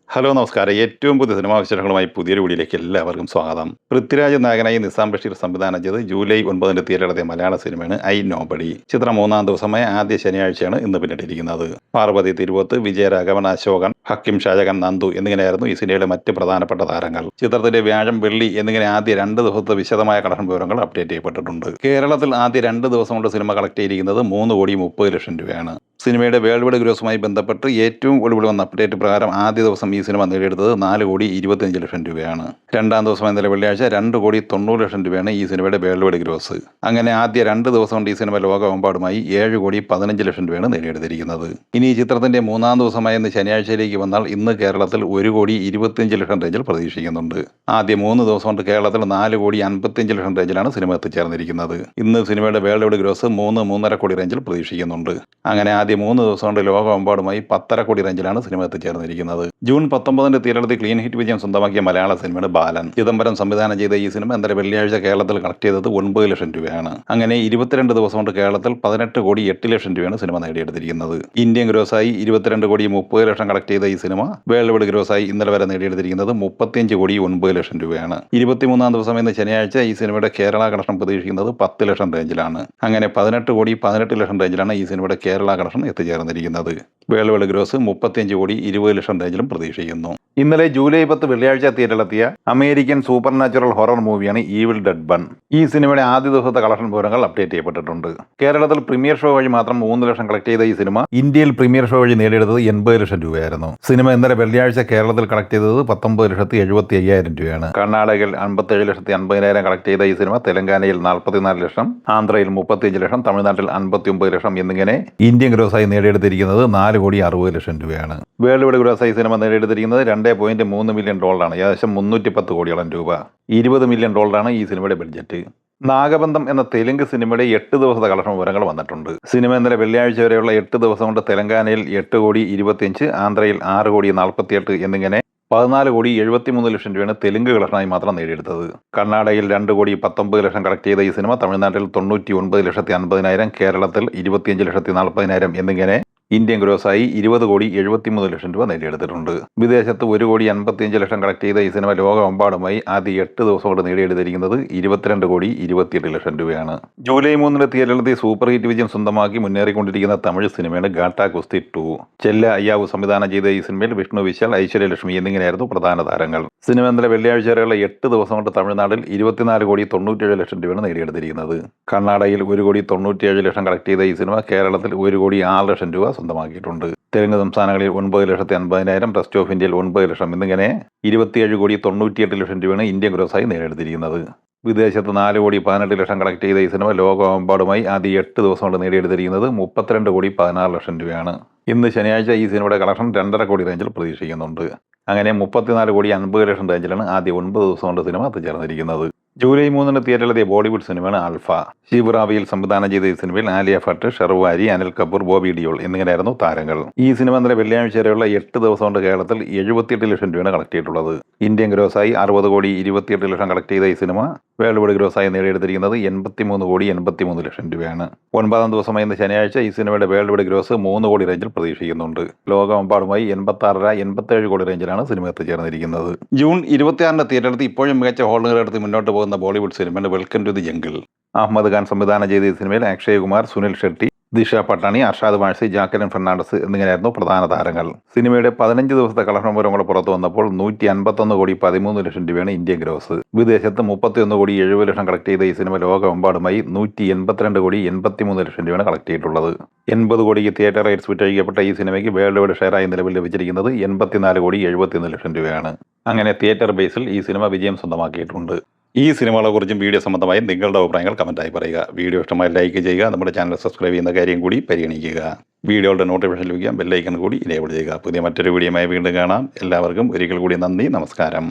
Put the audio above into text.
Hello നമസ്കാരം. ഏറ്റവും പുതിയ സിനിമാ വിശേഷങ്ങളുമായി പുതിയൊരു വീഡിയോയിലേക്ക് എല്ലാവർക്കും സ്വാഗതം. പൃഥ്വിരാജ് നായകനായി നിസാം ബഷീർ സംവിധാനം ചെയ്ത് ജൂലൈ 9 തിയേറ്ററിലെത്തിയ മലയാള സിനിമയാണ് ഐ നോബഡി. ചിത്രം മൂന്നാം ദിവസമായ ആദ്യ ശനിയാഴ്ചയാണ് ഇന്ന് പിന്നിട്ടിരിക്കുന്നത്. പാർവതി തിരുവോത്ത്, വിജയരാഘവൻ, അശോകൻ, ഹക്കിം ഷാജഹാൻ, നന്ദു എന്നിങ്ങനെയായിരുന്നു ഈ സിനിമയുടെ മറ്റ് പ്രധാനപ്പെട്ട താരങ്ങൾ. ചിത്രത്തിന്റെ വ്യാഴം, വെള്ളി എന്നിങ്ങനെ ആദ്യ 2 ദിവസത്തെ വിശദമായ കളക്ഷൻ വിവരങ്ങൾ അപ്ഡേറ്റ് ചെയ്യപ്പെട്ടിട്ടുണ്ട്. കേരളത്തിൽ ആദ്യ 2 ദിവസം കൊണ്ട് സിനിമ കളക്ട് ചെയ്തിരിക്കുന്നത് 3,30,00,000 രൂപയാണ്. സിനിമയുടെ വേൾഡ് വൈഡ് ഗ്രോസുമായി ബന്ധപ്പെട്ട് ഏറ്റവും ഒടുവിൽ വന്ന അപ്ഡേറ്റ് പ്രകാരം ആദ്യ ദിവസം ഈ സിനിമ നേടിയെടുത്തത് 4,25,00,000 രൂപയാണ്. രണ്ടാം ദിവസം ഇന്നലെ വെള്ളിയാഴ്ച 2,90,00,000 രൂപയാണ് ഈ സിനിമയുടെ വേൾഡ് വൈഡ് ഗ്രോസ്. അങ്ങനെ ആദ്യ 2 ദിവസം കൊണ്ട് ഈ സിനിമ ലോകമെമ്പാടുമായി 7,15,00,000 രൂപയാണ് നേടിയെടുത്തിരിക്കുന്നത്. ഇനി ഈ ചിത്രത്തിന്റെ മൂന്നാം ദിവസമായ ഇന്ന് ശനിയാഴ്ചയിലേക്ക് വന്നാൽ ഇന്ന് കേരളത്തിൽ 1,25,00,000 റേഞ്ചിൽ പ്രതീക്ഷിക്കുന്നുണ്ട്. ആദ്യ 3 ദിവസം കൊണ്ട് കേരളത്തിൽ 4,55,00,000 റേഞ്ചിലാണ് സിനിമ എത്തിച്ചേർന്നിരിക്കുന്നത്. ഇന്ന് സിനിമയുടെ വേൾഡ് വൈഡ് ഗ്രോസ് 3-3.5 കോടി റേഞ്ചിൽ പ്രതീക്ഷിക്കുന്നുണ്ട്. അങ്ങനെ ആദ്യ 3 ദിവസം കൊണ്ട് ലോകമെമ്പാടുമായി 10.5 കോടി റേഞ്ചിലാണ് സിനിമ എത്തിച്ചേർന്നിരിക്കുന്നത്. ജൂൺ 19 തിയേറ്ററിൽ ക്ലീൻ ഹിറ്റ് വിജയം സ്വന്തമാക്കിയ മലയാള സിനിമയാണ് ബാലൻ. ചിദംബരം സംവിധാനം ചെയ്ത ഈ സിനിമ ഇന്നലെ വെള്ളിയാഴ്ച കേരളത്തിൽ കളക്ട് ചെയ്തത് 9,00,000 രൂപയാണ്. അങ്ങനെ 22 ദിവസം കൊണ്ട് കേരളത്തിൽ 18,08,00,000 രൂപയാണ് സിനിമ നേടിയെടുത്തിരിക്കുന്നത്. ഇന്ത്യൻ ഗ്രോസായി 22,30,00,000 കളക്ട് ചെയ്ത ഈ സിനിമ വേൾഡ് വൈഡ് ഗ്രോസായി ഇന്നലെ വരെ നേടിയെടുത്തിരിക്കുന്നത് 35,09,00,000 രൂപയാണ്. 23-ാം ദിവസം ഇന്ന് ശനിയാഴ്ച ഈ സിനിമയുടെ കേരള കളക്ഷൻ പ്രതീക്ഷിക്കുന്നത് 10,00,000 റേഞ്ചിലാണ്. അങ്ങനെ 18,18,00,000 റേഞ്ചിലാണ് ഈ സിനിമയുടെ കേരള കളക്ഷൻ എത്തിച്ചേർന്നിരിക്കുന്നത്. വേൾഡ് വൈഡ് ഗ്രോസ് 35,20,00,000 റേഞ്ചിലും പ്രതീക്ഷിക്കുന്നു. ഇന്നലെ ജൂലൈ 10 വെള്ളിയാഴ്ച തിയേറ്ററിലെത്തിയ അമേരിക്കൻ സൂപ്പർ നാച്ചുറൽ ഹൊറർ മൂവിയാണ് ഈവിൾ ഡെഡ് ബൺ. ഈ സിനിമയുടെ ആദ്യ ദിവസത്തെ കളക്ഷൻ വിവരങ്ങൾ അപ്ഡേറ്റ് ചെയ്യപ്പെട്ടിട്ടുണ്ട്. കേരളത്തിൽ പ്രീമിയർ ഷോ വഴി മാത്രം 3,00,000 കളക്ട് ചെയ്ത ഈ സിനിമ ഇന്ത്യയിൽ പ്രീമിയർ ഷോ വഴി നേടിയെടുത്തത് 80,00,000 രൂപയായിരുന്നു. സിനിമ ഇന്നലെ വെള്ളിയാഴ്ച കേരളത്തിൽ കളക്ട് ചെയ്തത് 19,75,000 രൂപയാണ്. കർണാടകയിൽ 57,50,000 കളക്ട് ചെയ്ത ഈ സിനിമ തെലങ്കാനയിൽ 44 ലക്ഷം, ആന്ധ്രയിൽ 35 ലക്ഷം, തമിഴ്നാട്ടിൽ 59 ലക്ഷം എന്നിങ്ങനെ ഇന്ത്യൻ ഗ്രോസായി നേടിയെടുത്തിരിക്കുന്നത് 4,60,00,000 രൂപയാണ്. വേൾഡ് വൈഡ് ഗ്രോസായി സിനിമ നേടിയെടുത്തിരിക്കുന്നത് $2.3 മില്യൺ, ഏകദേശം 310 കോടിയോളം രൂപ. $20 മില്യൺ ഈ സിനിമയുടെ ബഡ്ജറ്റ്. നാഗബന്ധം എന്ന തെലുങ്ക് സിനിമയുടെ 8 ദിവസത്തെ കളക്ഷൻ വിവരങ്ങൾ വന്നിട്ടുണ്ട്. സിനിമ ഇന്നലെ വെള്ളിയാഴ്ച വരെയുള്ള 8 ദിവസം കൊണ്ട് തെലങ്കാനയിൽ 8,25,00,000, ആന്ധ്രയിൽ 6,48,00,000 എന്നിങ്ങനെ 14,73,00,000 രൂപയാണ് തെലുങ്ക് കളക്ഷനായി മാത്രം നേടിയെടുത്തത്. കർണാടകയിൽ 2,19,00,000 കളക്ട് ചെയ്ത ഈ സിനിമ തമിഴ്നാട്ടിൽ 99,50,000, കേരളത്തിൽ 25,40,000 എന്നിങ്ങനെ ഇന്ത്യൻ ഗ്രോസായി 20,73,00,000 രൂപ നേടിയെടുത്തിട്ടുണ്ട്. വിദേശത്ത് 1,55,00,000 കളക്ട് ചെയ്ത ഈ സിനിമ ലോകമെമ്പാടുമായി ആദ്യ 8 ദിവസം കൊണ്ട് നേടിയെടുത്തിരിക്കുന്നത് 22,28,00,000 രൂപയാണ്. ജൂലൈ 3 തിയേറ്ററിലെത്തി സൂപ്പർ ഹിറ്റ് വിജയം സ്വന്തമാക്കി മുന്നേറിക്കൊണ്ടിരിക്കുന്ന തമിഴ് സിനിമയാണ് ഗാട്ടാ കുസ്തി 2. ചെല്ല അയ്യാവു സംവിധാനം ചെയ്ത ഈ സിനിമയിൽ വിഷ്ണു വിശാൽ, ഐശ്വര്യലക്ഷ്മി എന്നിങ്ങനെയായിരുന്നു പ്രധാന താരങ്ങൾ. സിനിമ ഇന്നലെ വെള്ളിയാഴ്ച വരെയുള്ള 8 ദിവസം കൊണ്ട് തമിഴ്നാട്ടിൽ 24,97,00,000 രൂപയാണ് നേടിയെടുത്തിരിക്കുന്നത്. കർണാടകയിൽ 1,97,00,000 കളക്ട് ചെയ്ത ഈ സിനിമ കേരളത്തിൽ 1,06,00,000 രൂപ സ്വന്തമാക്കിയിട്ടുണ്ട്. തെലുങ്ക് സംസ്ഥാനങ്ങളിൽ 9,50,000, റെസ്റ്റ് ഓഫ് ഇന്ത്യയിൽ 9 ലക്ഷം എന്നിങ്ങനെ 27,98,00,000 രൂപയാണ് ഇന്ത്യൻ ഗ്രോസായി നേടിയെടുത്തിരിക്കുന്നത്. വിദേശത്ത് 4,18,00,000 കളക്ട് ചെയ്ത ഈ സിനിമ ലോകമെമ്പാടുമായി ആദ്യ 8 ദിവസം കൊണ്ട് നേടിയെടുത്തിരിക്കുന്നത് 32,16,00,000 രൂപയാണ്. ഇന്ന് ശനിയാഴ്ച ഈ സിനിമയുടെ കളക്ഷൻ 2.5 കോടി റേഞ്ചിൽ പ്രതീക്ഷിക്കുന്നുണ്ട്. അങ്ങനെ 34,50,00,000 റേഞ്ചിലാണ് ആദ്യ 9 ദിവസം കൊണ്ട് സിനിമ എത്തിച്ചേർന്നിരിക്കുന്നത്. ജൂലൈ 3 തിയേറ്ററിലെത്തിയ ബോളിവുഡ് സിനിമയാണ് ആൽഫ. ശിവറാവിയിൽ സംവിധാനം ചെയ്ത ഈ സിനിമയിൽ ആലിയ ഭട്ട്, ഷെർവാരി, അനിൽ കപൂർ, ബോബി ഡിയോൾ എന്നിങ്ങനെയായിരുന്നു താരങ്ങൾ. ഈ സിനിമ ഇന്നലെ വെള്ളിയാഴ്ച വരെയുള്ള 8 ദിവസം കൊണ്ട് കേരളത്തിൽ 78 ലക്ഷം രൂപയാണ് കളക്ട് ചെയ്തിട്ടുള്ളത്. ഇന്ത്യൻ ഗ്രോസായി 60,28,00,000 കളക്ട് ചെയ്ത ഈ സിനിമ വേൾഡ് വൈഡ് ഗ്രോസായി നേടിയെടുത്തിരിക്കുന്നത് 83,83,00,000 രൂപയാണ്. 9-ാം ദിവസമായ ഇന്ന് ശനിയാഴ്ച ഈ സിനിമയുടെ വേൾഡ് വൈഡ് ഗ്രോസ് 3 കോടി റേഞ്ചിൽ പ്രതീക്ഷിക്കുന്നുണ്ട്. ലോകമെമ്പാടുമായി 86,57 കോടി റേഞ്ചിലാണ് സിനിമ എത്തിച്ചേർന്നിരിക്കുന്നത്. ജൂൺ 26 തിയേറ്ററിലെത്തി ഇപ്പോഴും മികച്ച ഹോളുകളെടുത്ത് മുന്നോട്ട് പോകുന്ന ബോളിവുഡ് സിനിമയാണ് welcome to the jungle. Ahmed Khan സംവിധാനം ചെയ്ത ഈ സിനിമയിൽ അക്ഷയ് കുമാർ, സുനിൽ ഷെട്ടി, ദിഷ പട്ടാണി, അർഷാദ് വാഴ്സി, ജാക്കലിൻ ഫെർണാണ്ടസ് എന്നിങ്ങനെയായിരുന്നു പ്രധാന താരങ്ങൾ. സിനിമയുടെ 15 ദിവസത്തെ കളക്ഷൻ വിവരങ്ങൾ പുറത്തു വന്നപ്പോൾ 151,13,00,000 രൂപയാണ് ഇന്ത്യൻ ഗ്രോസ്. വിദേശത്ത് 31,70,00,000 കളക്ട് ചെയ്ത ഈ സിനിമ ലോകമെമ്പാടുമായി 182,83,00,000 രൂപയാണ് കളക്ട് ചെയ്തിട്ടുള്ളത്. 80 കോടിക്ക് തിയേറ്റർ റൈറ്റ്സ് വിറ്റഴിക്കപ്പെട്ട ഈ സിനിമയ്ക്ക് വേൾഡ് വൈഡ് ഷെയറായി നിലവിൽ ലഭിച്ചിരിക്കുന്നത് 84,71,00,000 രൂപയാണ്. അങ്ങനെ തിയേറ്റർ ബേസിൽ ഈ സിനിമ വിജയം സ്വന്തമാക്കിയിട്ടുണ്ട്. ഈ സിനിമകളെക്കുറിച്ചും വീഡിയോ സംബന്ധമായി നിങ്ങളുടെ അഭിപ്രായങ്ങൾ കമൻറ്റായി പറയുക. വീഡിയോ ഇഷ്ടമായി ലൈക്ക് ചെയ്യുക. നമ്മുടെ ചാനൽ സബ്സ്ക്രൈബ് ചെയ്യുന്ന കാര്യം കൂടി പരിഗണിക്കുക. വീഡിയോയുടെ നോട്ടിഫിക്കേഷൻ ലഭിക്കാൻ ബെല്ലൈക്കൺ കൂടി ഇനേബിൾ ചെയ്യുക. പുതിയ മറ്റൊരു വീഡിയോയുമായി വീണ്ടും കാണാം. എല്ലാവർക്കും ഒരിക്കൽ കൂടി നന്ദി, നമസ്കാരം.